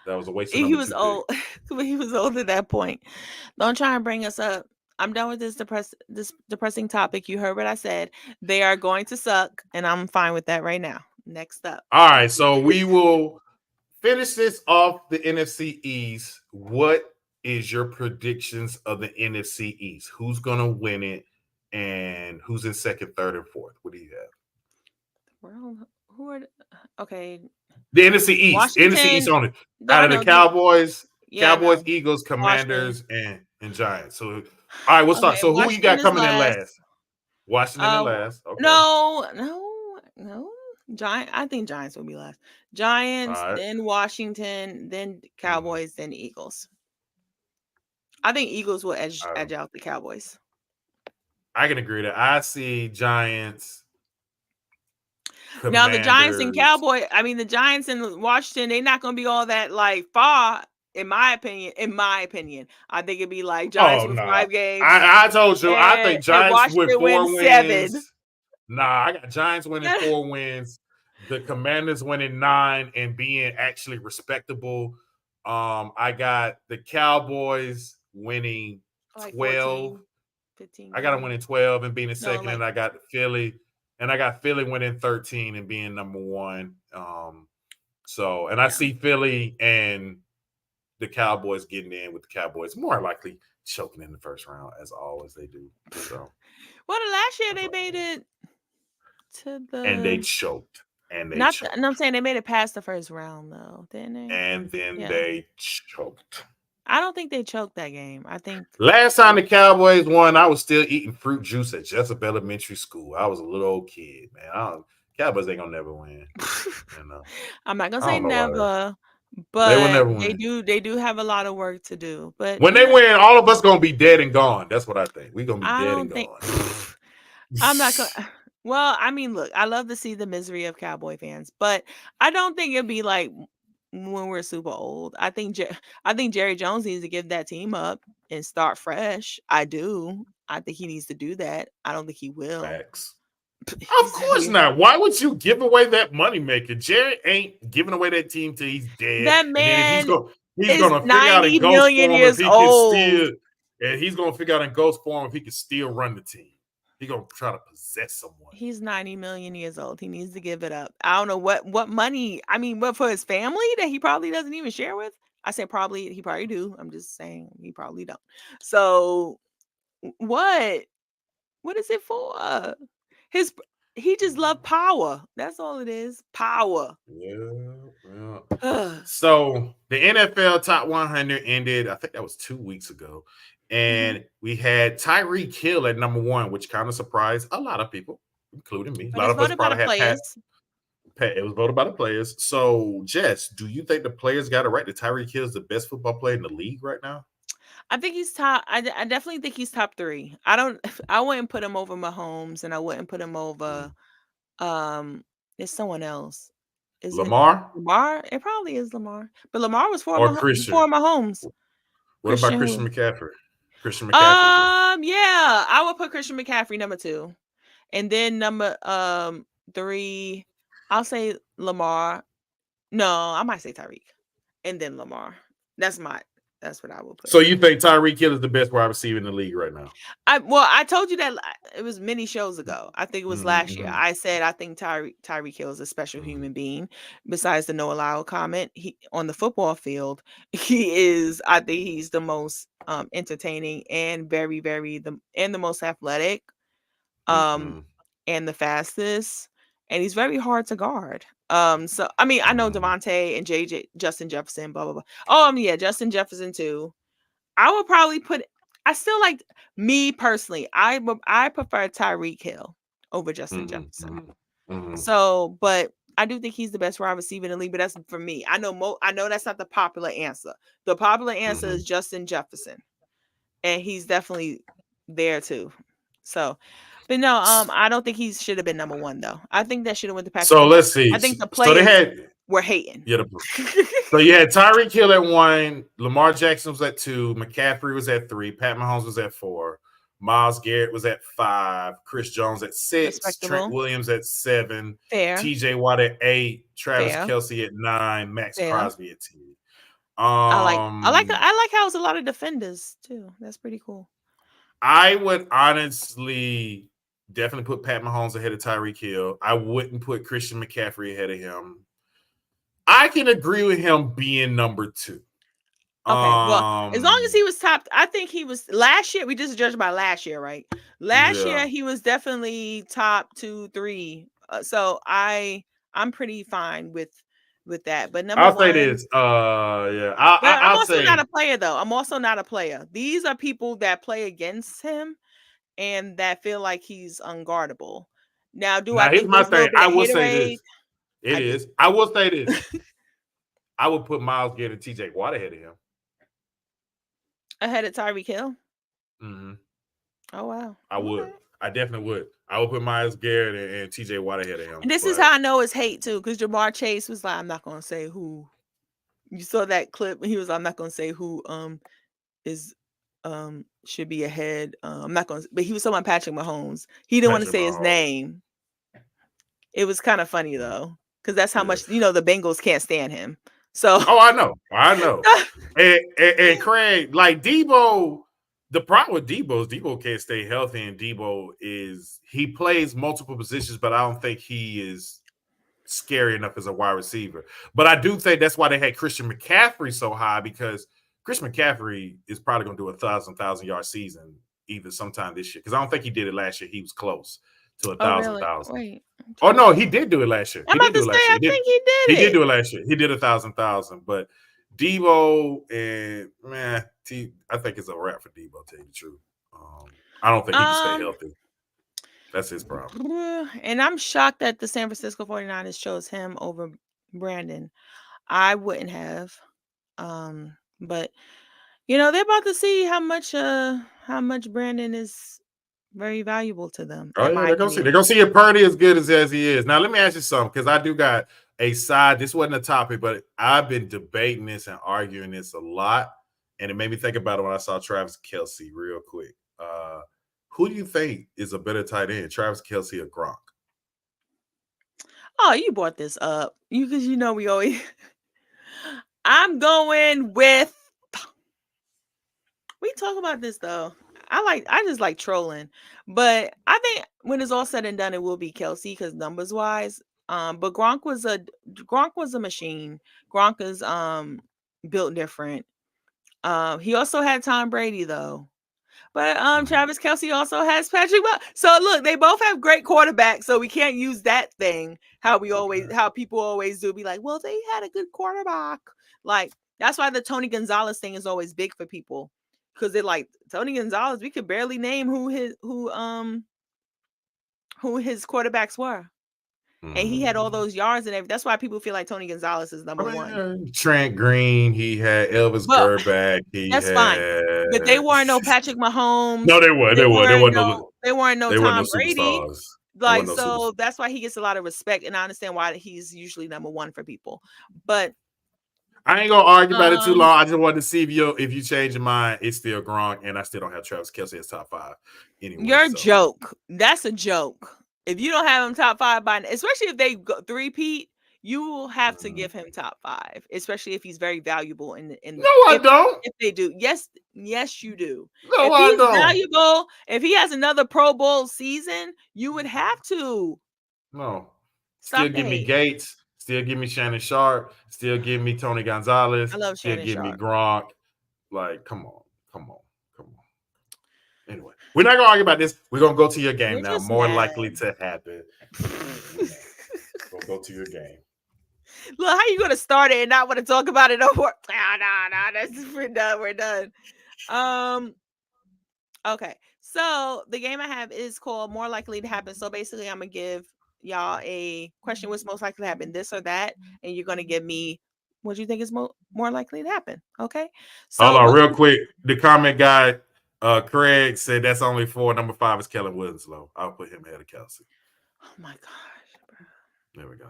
a waste of He number was 2 old. He was old at that point. Don't try and bring us up. I'm done with this depressing topic. You heard what I said. They are going to suck, and I'm fine with that right now. Next up. All right, so we will finish this off the NFC East. What is your predictions of the NFC East? Who's gonna win it, and who's in second, third, and fourth? What do you have? Well, who are okay? The NFC East. Washington, NFC East on it. Out of the Cowboys, Eagles, Commanders, and Giants. So, all right, we'll start. So, who you got coming in last? Washington in last. Okay. No. I think Giants will be last. Giants, then Washington, then Cowboys, then Eagles. I think Eagles will edge out the Cowboys. I can agree that I see Giants. Commanders. Now the Giants and Cowboys, the Giants and Washington, they're not going to be all that like far. In my opinion, I think it'd be like Giants with 5 games. I told you, I think Giants with 4 wins. 7. Nah, I got Giants winning 4 wins. The Commanders winning 9 and being actually respectable. I got the Cowboys winning 12. 14, 15. I got them winning 12 and being in second, and I got Philly. And I got Philly winning 13 and being number 1. I see Philly and the Cowboys getting in with the Cowboys more likely choking in the first round as always they do. So, well, the last year they made it to the and they choked. And I'm saying they made it past the first round though, didn't they? And then they choked. I don't think they choked that game. I think last time the Cowboys won, I was still eating fruit juice at Jessup Elementary School. I was a little old kid, man. Cowboys ain't gonna never win. I'm not gonna say never, but they do have a lot of work to do. But when they win, all of us gonna be dead and gone. That's what I think. We're gonna be dead and gone. I'm not gonna. Well, look, I love to see the misery of Cowboy fans, but I don't think it'd be like when we're super old. I think Jerry Jones needs to give that team up and start fresh. I do. I think he needs to do that. I don't think he will. Facts. Of course not. Why would you give away that moneymaker? Jerry ain't giving away that team till he's dead. That man he's gonna figure out in ghost form if he can still, and he's gonna figure out in ghost form if he can still run the team. He's gonna try to possess someone. He's 90 million years old. He needs to give it up. I don't know what money. What for his family that he probably doesn't even share with. I say probably. He probably do. I'm just saying he probably don't. So what? What is it for? He just loved power. That's all it is. Power. Yeah. So the NFL Top 100 ended. I think that was 2 weeks ago. And we had Tyreek Hill at number 1, which kind of surprised a lot of people, including me. A lot of us probably had Pat. It was voted by the players. So, Jess, do you think the players got it right that Tyreek Hill is the best football player in the league right now? I think he's top. I definitely think he's top 3. I wouldn't put him over Mahomes, and I wouldn't put him over. There's someone else. Is Lamar? Lamar? It probably is Lamar, but Lamar was before Mahomes. What about Christian McCaffrey? Yeah, I would put Christian McCaffrey number 2, and then number 3, I'll say Lamar. No, I might say Tyreek, and then Lamar. That's what I will put. So you think Tyreek Hill is the best wide receiver in the league right now? I told you that it was many shows ago. I think it was last year. I said I think Tyreek Hill is a special human being. Besides the Noah Lyles comment, he on the football field, he is. I think he's the most entertaining and very, very the most athletic, and the fastest, and he's very hard to guard. So I know Devontae and Justin Jefferson, blah blah blah. Oh, Justin Jefferson too. I would probably I still like me personally. I prefer Tyreek Hill over Justin Jefferson. So, but I do think he's the best wide receiver in the league. But that's for me. I know that's not the popular answer. The popular answer is Justin Jefferson, and he's definitely there too. So. But no, I don't think he should have been number 1 though. I think that should have went to Packers. So let's see. I think the players we're hating. Yeah. So you had Tyreek Hill at 1, Lamar Jackson was at 2, McCaffrey was at 3, Pat Mahomes was at 4, Myles Garrett was at 5, Chris Jones at 6, Trent Respectable. Williams at 7, Fair. TJ Watt at 8, Travis Fair. Kelce at 9, Max Fair. Crosby at 10. I like how it's a lot of defenders too. That's pretty cool. I would honestly definitely put Pat Mahomes ahead of Tyreek Hill. I wouldn't put Christian McCaffrey ahead of him. I can agree with him being number 2. Okay, well, as long as he was top, I think he was last year. We just judged by last year, right? Last year he was definitely top 2, 3. So I'm pretty fine with that. But number I'll one, say this. I'm also not a player though. I'm also not a player. These are people that play against him and that feel like he's unguardable. Now, here's my thing. I will say this. I will say this. I would put Myles Garrett and TJ Watt ahead of him. Ahead of Tyreek Hill? Mm-hmm. Oh, wow. I would. I definitely would. I would put Myles Garrett and TJ Watt ahead of him. And this is how I know it's hate, too, because Jamar Chase was like, I'm not going to say who. You saw that clip. He was, I'm not going to say who should be ahead. I'm not going to, but he was talking about Patrick Mahomes. He didn't want to say his name. It was kind of funny, though, because that's how much, the Bengals can't stand him. So, I know. and Craig, like Debo, the problem with Debo is Debo can't stay healthy, and Debo he plays multiple positions, but I don't think he is scary enough as a wide receiver. But I do think that's why they had Christian McCaffrey so high, because Christian McCaffrey is probably going to do a 1,000 yard season either sometime this year, because I don't think he did it last year. He was close to 1,000. Wait. Oh no, he did do it last year. I think he did. He did do it last year. He did 1,000. But Debo and I think it's a wrap for Debo. To tell you the truth, I don't think he can stay healthy. That's his problem. And I'm shocked that the San Francisco 49ers chose him over Brandon. I wouldn't have. But they're about to see how much Brandon is very valuable to them. Oh yeah, they're gonna see if Purdy as good as he is. Now let me ask you something, because I do got a side. This wasn't a topic, but I've been debating this and arguing this a lot, and it made me think about it when I saw Travis Kelce real quick. Who do you think is a better tight end, Travis Kelce or Gronk? Oh, you brought this up. Because we always. I'm going with. We talk about this though. I just like trolling, but I think when it's all said and done, it will be Kelce because numbers wise. But Gronk was a machine. Gronk is built different. He also had Tom Brady though. But Travis Kelce also has Patrick Mahomes. So look, they both have great quarterbacks. So we can't use that thing how people always do. Be like, well, they had a good quarterback. Like that's why the Tony Gonzalez thing is always big for people, because they're like Tony Gonzalez. We could barely name who his quarterbacks were. And he had all those yards and everything. That's why people feel like Tony Gonzalez is number one. Trent Green, he had Elvis Gerback. Fine, but they weren't no Patrick Mahomes. No, they weren't. They weren't no Tom Brady. Superstars. Like so, that's why he gets a lot of respect, and I understand why he's usually number one for people. But I ain't gonna argue about it too long. I just wanted to see if you change your mind. It's still Gronk, and I still don't have Travis Kelce as top 5. Anyway, you're a joke. That's a joke. If you don't have him top 5 especially if they go 3-peat, you will have to give him top 5, especially if he's very valuable in No, I don't. If they do, yes, you do. No, if I don't. Valuable, if he has another Pro Bowl season, you would have to. No, still give me Gates. Still give me Shannon Sharp. Still give me Tony Gonzalez. I love Shannon Still give Sharp. me Gronk. Like, come on. Anyway, we're not gonna argue about this. We're gonna go to your game now. More likely to happen. We'll go to your game. Look, how you gonna start it and not want to talk about it no more? No, we're done. Okay. So the game I have is called More Likely to Happen. So basically, I'm gonna give y'all a question: what's most likely to happen, this or that, and you're gonna give me what you think is more likely to happen. Okay. So hold on, real quick. The comment guy, Craig said that's only 4. Number 5 is Kellen Winslow. I'll put him ahead of Kelce. Oh my gosh, bro. There we go.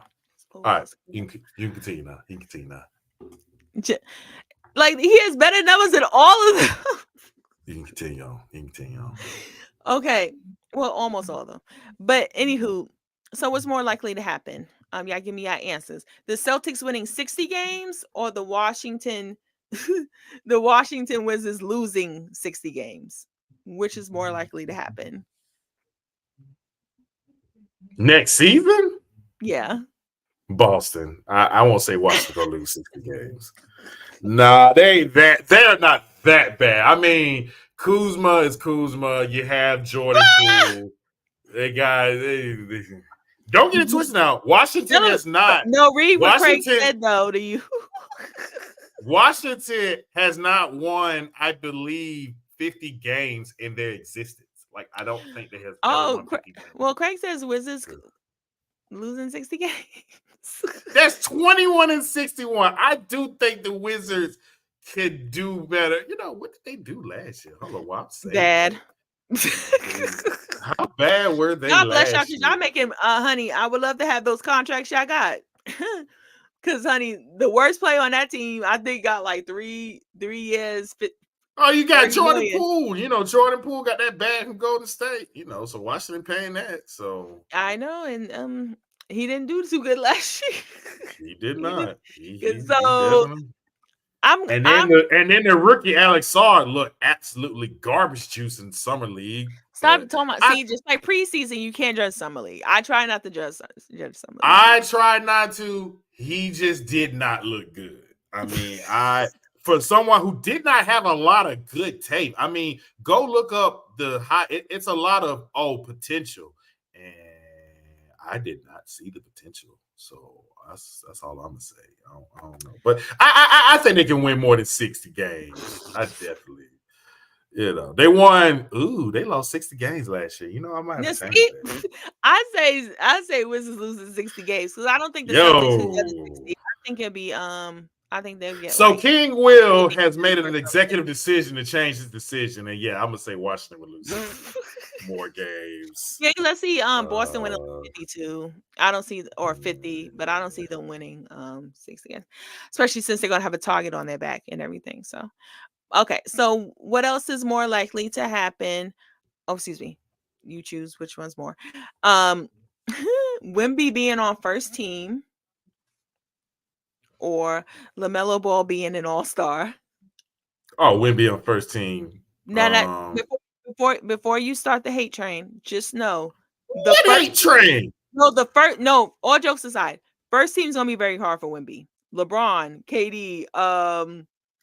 All right, you can continue now. You can continue now. Like, he has better numbers than all of them. You can continue on. You can continue on. Okay, well, almost all of them. But anywho, so what's more likely to happen? Y'all give me your answers. The Celtics winning 60 games, or the Washington Wizards losing 60 games? Which is more likely to happen? Next season? Yeah. Boston. I won't say Washington gonna lose 60 games. Nah, they're not that bad. I mean, Kuzma is Kuzma. You have Jordan Poole. They don't get it twisted now. Washington has not. No, read what Craig said though to you. Washington has not won, I believe, 50 games in their existence. Like, I don't think they have. Oh, well, Craig says Wizards losing 60 games. That's 21-61. I do think the Wizards could do better. You know, what did they do last year? Hold on, what I'm saying. Bad. How bad were they God last bless y'all, year? y'all making, honey, I would love to have those contracts y'all got. Because, honey, the worst player on that team, I think, got like 3 years. Oh, you got Jordan million. Poole. You know, Jordan Poole got that bag from Golden State. You know, so Washington paying that. So I know, and he didn't do too good last year. He did not. And then the rookie Alex Sard looked absolutely garbage juice in summer league. Stop talking about. See, just like preseason, you can't judge summer league. I try not to judge summer league. I tried not to. He just did not look good. I mean, for someone who did not have a lot of good tape. I mean, go look up the high. It's a lot of potential, and I did not see the potential. So that's all I'm gonna say. I don't know, but I think they can win more than 60 games. I definitely. You know, they won. Ooh, they lost 60 games last year. You know, I might have to change that. I say Wizards losing 60 games because I don't think the Celtics can get 60. I think it'll be I think they'll get. So King Will has made an executive decision to change his decision, and yeah, I'm gonna say Washington will lose more games. Yeah, let's see. Boston winning 52. I don't see, or 50, but I don't see them winning 60 again, especially since they're gonna have a target on their back and everything. So. Okay, so what else is more likely to happen? Oh, excuse me. You choose which one's more. Wemby being on first team, or LaMelo Ball being an all-star. Oh, Wemby on first team. Now, before you start the hate train, just know the hate train. No, all jokes aside, first team's gonna be very hard for Wemby. LeBron, KD,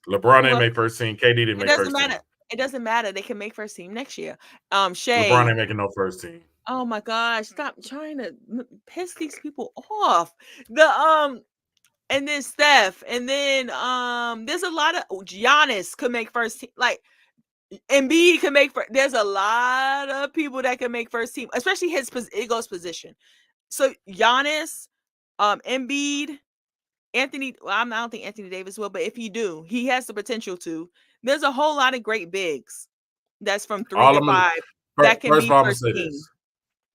LeBron ain't make first team. KD didn't make first team. It doesn't matter. They can make first team next year. Shea. LeBron ain't making no first team. Oh my gosh! Stop trying to piss these people off. And then Steph, and then there's a lot of Giannis could make first team. Like Embiid can make. There's a lot of people that can make first team, especially his Eagles position. So Giannis, Embiid. Anthony, I don't think Anthony Davis will, but if you do, he has the potential to. There's a whole lot of great bigs that's from 3 to 5 that can be first team.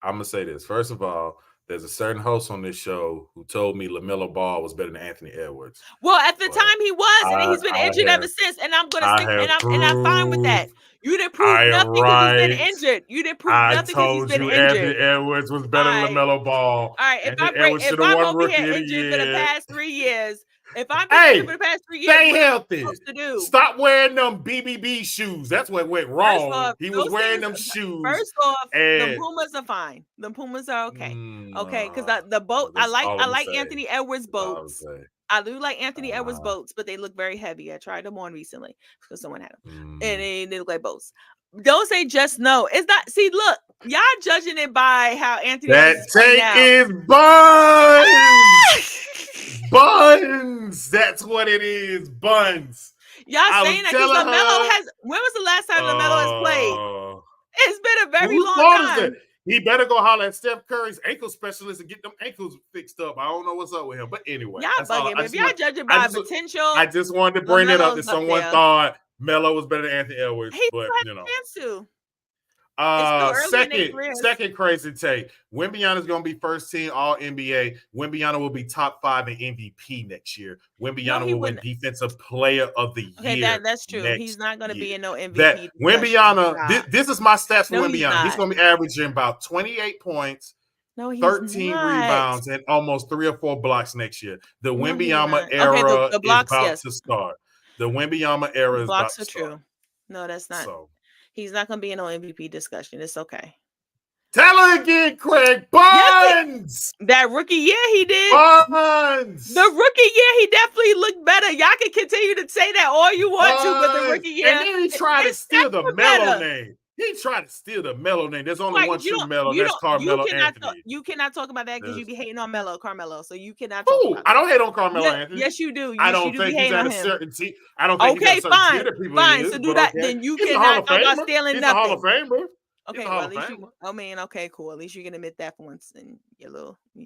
I'm gonna say this. First of all, there's a certain host on this show who told me LaMelo Ball was better than Anthony Edwards. Well, at the time he was, and he's been injured ever since. And I'm gonna stick, and I'm fine with that. You didn't prove nothing because he's been injured. You didn't prove nothing because he's been injured. Anthony Edwards was better than LaMelo Ball. All right, if I'm over here injured for the past 3 years, if I'm injured for the past 3 years, stay healthy. Stop wearing them BBB shoes. That's what went wrong. He was wearing them shoes. First off, the Pumas are fine. The Pumas are okay. Okay, because the boat. I like Anthony Edwards boats. I do like Anthony Edwards boats, but they look very heavy. I tried them on recently because someone had them, and they look like boats. Don't say just no. It's not. See, look, y'all judging it by how Anthony. That take is buns. Buns. That's what it is. Buns. Y'all saying that because LaMelo has. When was the last time LaMelo has played? It's been a very long time. He better go holler at Steph Curry's ankle specialist and get them ankles fixed up. I don't know what's up with him, but anyway, y'all bugging. If y'all judging by potential, I just wanted to bring it up that someone thought Melo was better than Anthony Edwards, but you know. It's still early in their careers. Second crazy take. Wembanyama is going to be first team All NBA. Wembanyama will be top 5 in MVP next year. Wembanyama will win Defensive Player of the Year. That's true. He's not going to be in no MVP. That Wembanyama. This is my stats for Wembanyama. He's going to be averaging about 28 points. No, he's 13 not. rebounds and almost 3 or 4 blocks next year. The Wembanyama era the blocks, is about to start. The Wembanyama era is about to start. Blocks are true. No, that's not. So, he's not going to be in no MVP discussion. It's okay. Tell her again, Craig. Barnes! That rookie year he did. Barnes! The rookie year he definitely looked better. Y'all can continue to say that all you want to, but the rookie year. And then he tried to steal the Melo name. He tried to steal the Melo name. There's only one true Melo, and that's Carmelo Anthony. You cannot talk about that because you be hating on Carmelo. So you cannot talk about I don't hate on Carmelo Anthony. Yes, you do. I don't think he's at a certain team. I don't think he's at a certain tier that people fine. So do that. Then you cannot talk about stealing nothing. He's a Hall of Famer. Okay, well, at least okay, cool. At least you can admit that for once in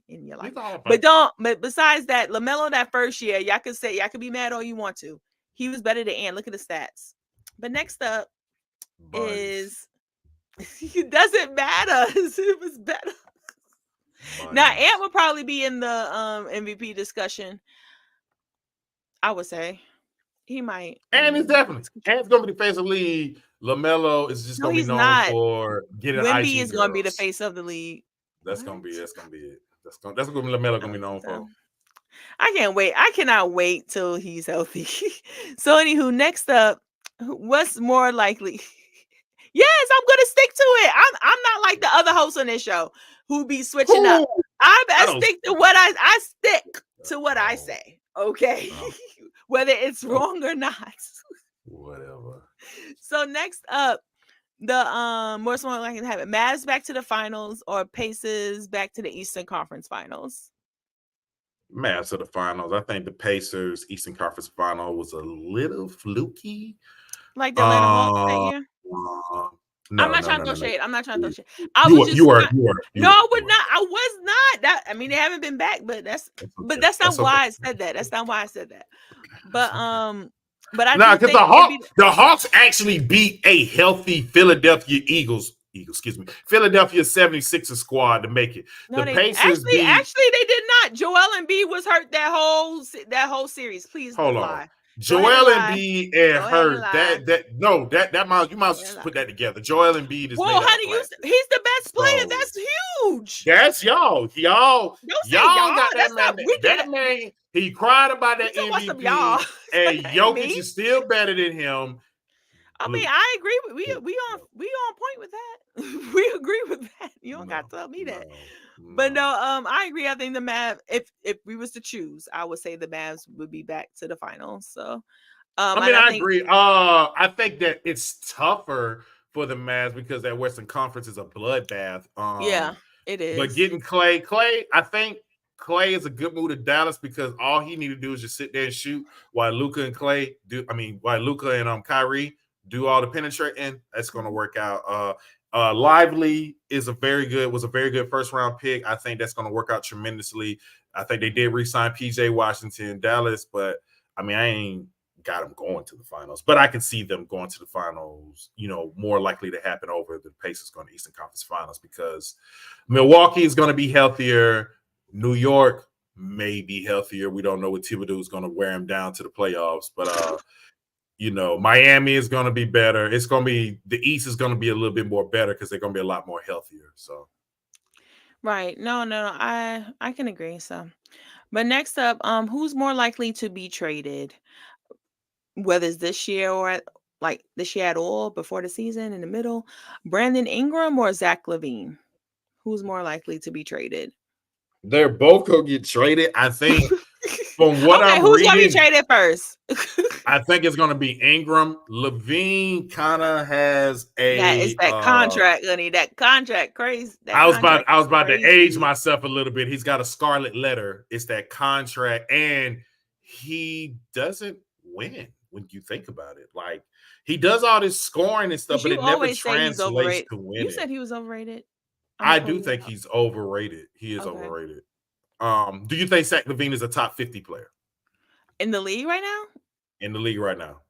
your life. But besides that, LaMelo that first year, y'all could be mad all you want to. He was better than Ant. Look at the stats. But next up is it doesn't matter. It was better. Now Ant would probably be in the MVP discussion. I would say he might. And it's definitely Ant's gonna be the face of the league. LaMelo is just gonna be known for getting Wemby is gonna be the face of the league. That's gonna be it. That's gonna be LaMelo gonna be known for. I can't wait. I cannot wait till he's healthy. So anywho, next up, what's more likely? Yes, I'm gonna stick to it. I'm not like the other hosts on this show who be switching up. I stick to what I stick to what I say. Okay, whether it's wrong or not. Whatever. So next up, the most likely to have it: Mavs back to the finals or Pacers back to the Eastern Conference Finals. Mavs to the finals. I think the Pacers Eastern Conference Final was a little fluky. Like the Atlanta Hawks that year. I'm not trying to throw shade. I'm not trying to throw shade. I was not. They haven't been back, but that's not why I said that. That's not why I said that. But I because the Hawks actually beat a healthy Philadelphia 76ers squad to make it. No, Pacers actually they did not. Joel Embiid was hurt that whole series. Please don't lie. Joel Embiid hurt. You might as well just put that together. Joel Embiid is. Well, honey, he's the best player. So, that's huge. That's y'all. Y'all got that man. That man. He cried about that MVP. And Jokic is still better than him. I mean, I agree. We on point with that. We agree with that. You don't got to tell me that. But no, I agree. I think the Mavs, if we was to choose, I would say the Mavs would be back to the finals. So, I agree. I think that it's tougher for the Mavs because that Western Conference is a bloodbath. Yeah, it is. But getting Clay, I think Clay is a good move to Dallas because all he need to do is just sit there and shoot while Luka and Kyrie do all the penetrating. That's going to work out. Lively was a very good first round pick. I think that's going to work out tremendously. I think they did re-sign PJ Washington, Dallas, but I ain't got them going to the finals. But I can see them going to the finals, more likely to happen over the Pacers going to Eastern Conference Finals because Milwaukee is going to be healthier. New York may be healthier. We don't know what Thibodeau is going to wear him down to the playoffs, but Miami is going to be better. It's going to be the East is going to be a little bit more better because they're going to be a lot more healthier. So, right? No, I can agree. So, but next up, who's more likely to be traded? Whether it's this year or this year at all, before the season, in the middle, Brandon Ingram or Zach LaVine? Who's more likely to be traded? They're both going to get traded. I think from what I'm who's reading. Who's going to be traded first? I think it's going to be Ingram. LaVine kind of has that contract, honey. That contract crazy. I was about to age myself a little bit. He's got a scarlet letter. It's that contract, and he doesn't win when you think about it. Like he does all this scoring and stuff, but it never translates to winning. You said he was overrated. I do think he's overrated. He is overrated. Do you think Zach LaVine is a top 50 player in the league right now? In the league right now.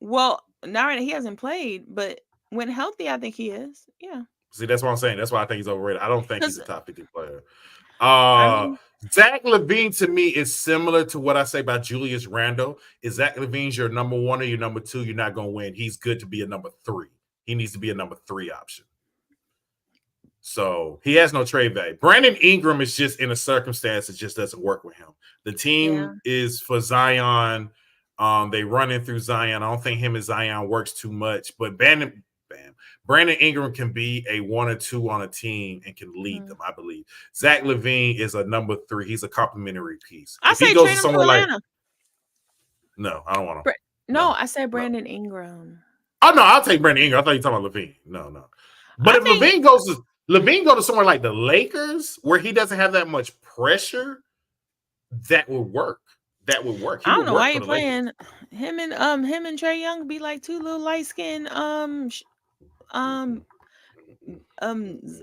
Well, not right now. He hasn't played, but When healthy, I think he is. Yeah. See, that's what I'm saying. That's why I think he's overrated. I don't think he's a 'Cause top 50 player. I mean, Zach LaVine to me is similar to what I say about Julius Randle. Is Zach LaVine's your number one or your number two? You're not going to win. He's good to be a number three. He needs to be a number three option. So he has no trade value. Brandon Ingram is just in a circumstance that just doesn't work with him. The team is for Zion. They run in through Zion. I don't think him and Zion works too much, but Brandon Ingram can be a 1 or 2 on a team and can lead them, I believe. Zach LaVine is a number 3. He's a complimentary piece. I say trade him to Atlanta. No, I don't want him. No, I said Brandon Ingram. Oh, no, I'll take Brandon Ingram. I thought you were talking about LaVine. No. But if LaVine goes to somewhere like the Lakers where he doesn't have that much pressure, that would work. That would work. I don't know why you're playing him and Trey Young be like two little light-skinned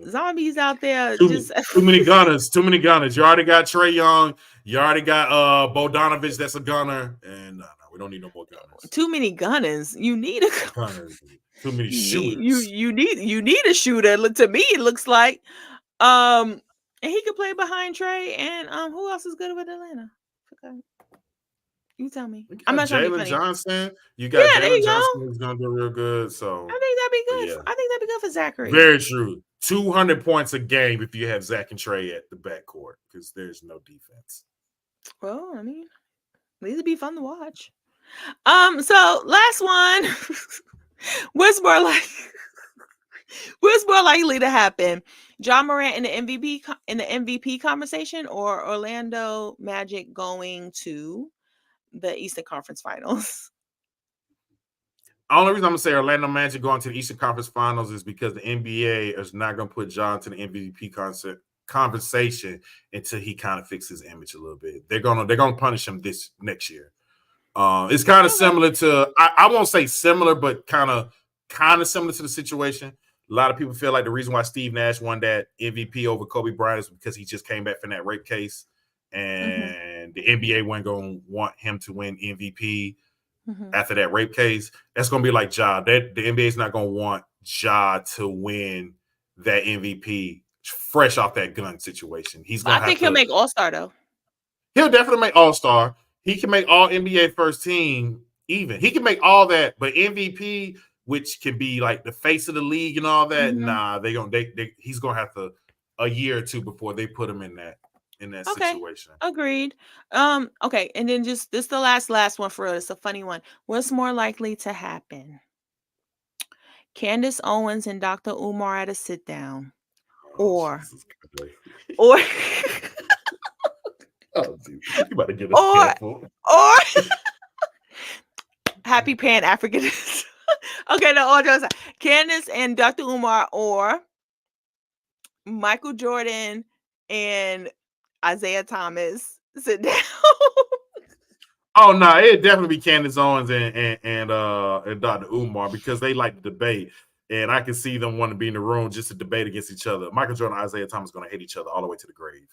zombies out there. Too many gunners. You already got Trey Young. You already got Bogdanovich. That's a gunner. And no, we don't need no more gunners. Too many gunners. You need a gunner. Too many shooters. You need a shooter. To me, it looks like. And he could play behind Trey. And who else is good with Atlanta? Okay. You tell me. I'm not trying to be funny. Johnson. You got Jalen Johnson who's gonna do real good. So I think that'd be good. Yeah. I think that'd be good for Zachary. Very true. 200 points a game if you have Zach and Trey at the backcourt because there's no defense. Well, I mean, these would be fun to watch. So last one. What's more likely to happen? Ja Morant in the MVP conversation, or Orlando Magic going to the Eastern Conference Finals? The only reason I'm going to say Orlando Magic going to the Eastern Conference Finals is because the NBA is not going to put Ja into the MVP conversation until he kind of fixes his image a little bit. They're gonna punish him this next year. It's kind of similar to I won't say similar, but kind of similar to the situation. A lot of people feel like the reason why Steve Nash won that MVP over Kobe Bryant is because he just came back from that rape case. And the NBA wasn't going to want him to win MVP after that rape case. That's going to be like Ja. The NBA is not going to want Ja to win that MVP fresh off that gun situation. I think he'll make All-Star, though. He'll definitely make All-Star. He can make all NBA first team even. He can make all that, but MVP, which can be like the face of the league and all that, he's going to have to a year or two before they put him in that situation. Agreed. Okay, and then just this the last one for us. It's a funny one. What's more likely to happen? Candace Owens and Dr. Umar at a sit down, or oh, dude, you about to get us or Happy Pan-Africanism. Okay, no, all jokes aside. Candace and Dr. Umar, or Michael Jordan and Isaiah Thomas sit down. Oh no, it'd definitely be Candace Owens and Dr. Umar because they like to debate, and I can see them wanting to be in the room just to debate against each other. Michael Jordan and Isaiah Thomas going to hate each other all the way to the grave.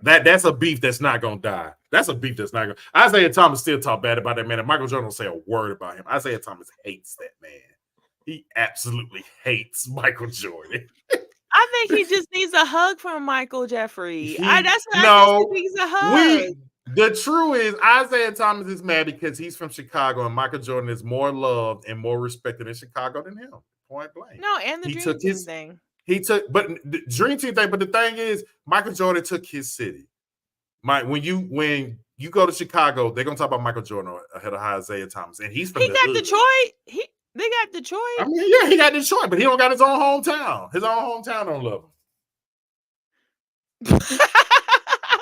That's a beef that's not going to die. That's a beef that's not going to. Isaiah Thomas still talk bad about that man, and Michael Jordan don't say a word about him. Isaiah Thomas hates that man. He absolutely hates Michael Jordan. I think he just needs a hug from Michael Jeffrey. That's what no, he needs a hug. The truth is Isaiah Thomas is mad because he's from Chicago and Michael Jordan is more loved and more respected in Chicago than him. Point blank. No, and the Dream Team thing. But the Dream Team thing. But the thing is, Michael Jordan took his city. When you go to Chicago, they're gonna talk about Michael Jordan ahead of Isaiah Thomas, and he's from Detroit. They got Detroit. I mean, yeah, he got Detroit, but he don't got his own hometown. His own hometown don't love him.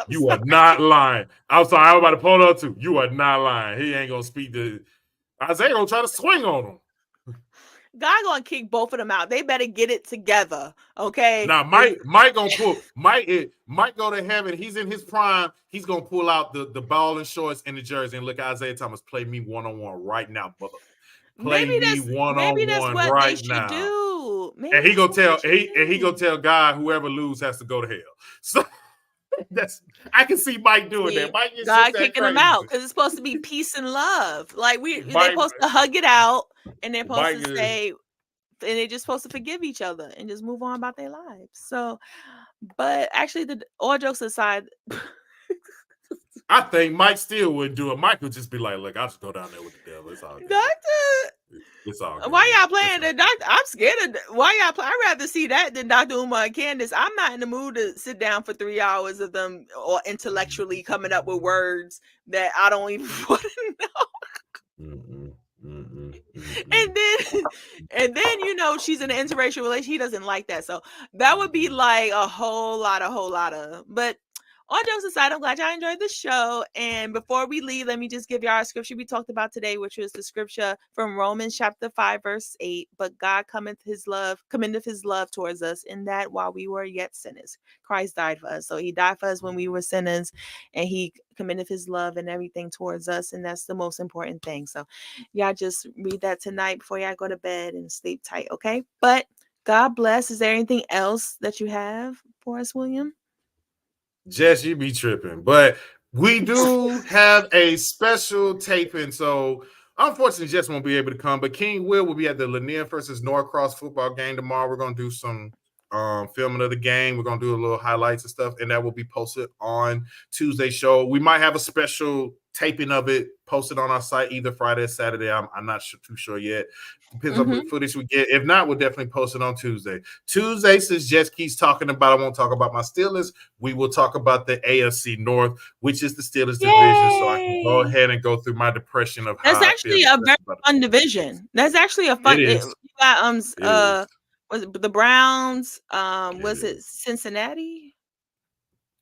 You are not lying. I'm sorry, I was about to pull up too. You are not lying. He ain't gonna speak to Isaiah. Gonna try to swing on him. God gonna kick both of them out. They better get it together, okay? Now, Mike gonna pull. Mike go to heaven. He's in his prime. He's gonna pull out the ball and shorts and the jersey and look at Isaiah Thomas play me one-on-one right now, brother. Maybe that's what they should do. Maybe and he gonna tell God whoever lose has to go to hell. So I can see Mike doing See, that. Mike is God just that kicking them crazy. out because it's supposed to be peace and love. Like they're Mike- supposed to hug it out, and they're supposed Mike to is- say, and they're just supposed to forgive each other and just move on about their lives. So, but actually, all jokes aside, I think Mike still wouldn't do it. Mike would just be like, "Look, I'll just go down there with the devil. It's all good. Doctor, It's all good. why y'all playing the doctor? I'm scared of why y'all play. I'd rather see that than Dr. Umar and Candace. I'm not in the mood to sit down for 3 hours of them or intellectually coming up with words that I don't even want to know. And then she's in an interracial relationship. He doesn't like that, so that would be like a whole lot of. But all jokes aside, I'm glad y'all enjoyed the show. And before we leave, let me just give y'all our scripture we talked about today, which was the scripture from Romans chapter 5, verse 8. But God commendeth his love towards us, in that while we were yet sinners, Christ died for us. So he died for us when we were sinners, and he commendeth his love and everything towards us. And that's the most important thing. So y'all just read that tonight before y'all go to bed and sleep tight. Okay. But God bless. Is there anything else that you have for us, William? Jess, you be tripping, but we do have a special taping. So unfortunately, Jess won't be able to come, but King will be at the Lanier versus Norcross football game tomorrow. We're going to do some filming of the game. We're going to do a little highlights and stuff, and that will be posted on Tuesday's show. We might have a special taping of it posted on our site either Friday or Saturday. I'm not too sure yet. Depends on what footage we get. If not, we'll definitely post it on Tuesday. Tuesday, since Jess keeps talking about, I won't talk about my Steelers. We will talk about the AFC North, which is the Steelers division. So I can go ahead and go through my depression of how that's actually a very fun division. That's actually a fun. It is. You got was it the Browns? Was it Cincinnati?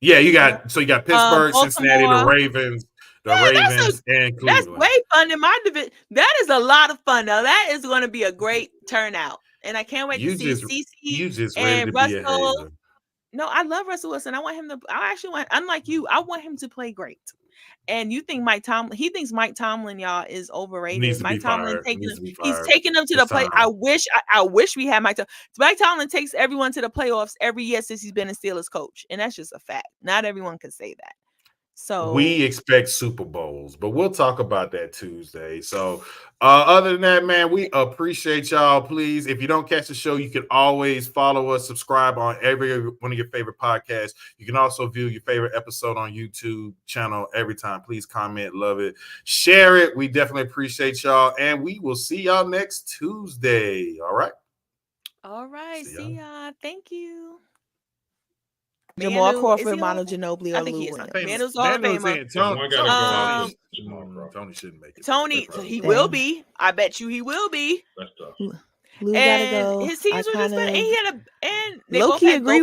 Yeah, you got Pittsburgh, Cincinnati, the Ravens. And Cleveland. That's way fun in my division. That is a lot of fun. Now that is going to be a great turnout, and I can't wait to see CeCe and Russell. No, I love Russell Wilson. I want him to. Unlike you, I want him to play great. And you think Mike Tomlin? He thinks Mike Tomlin, y'all, is overrated. Mike Tomlin he's taking them to the play. I wish we had Mike Tomlin. Mike Tomlin takes everyone to the playoffs every year since he's been a Steelers coach, and that's just a fact. Not everyone can say that. So we expect Super Bowls, but we'll talk about that Tuesday. So other than that, man, we appreciate y'all. Please, if you don't catch the show, you can always follow us, subscribe on every one of your favorite podcasts. You can also view your favorite episode on YouTube channel every time. Please comment, love it, share it. We definitely appreciate y'all, and we will see y'all next Tuesday. All right. See y'all. Thank you. Jamal Crawford, Mono Ginobili, or Lou Williams. Manu's Hall of Famer. Tony shouldn't make it. Tony, he will be. I bet you he will be. Lou gotta go. His teams were just better. And he had and they low both key had agree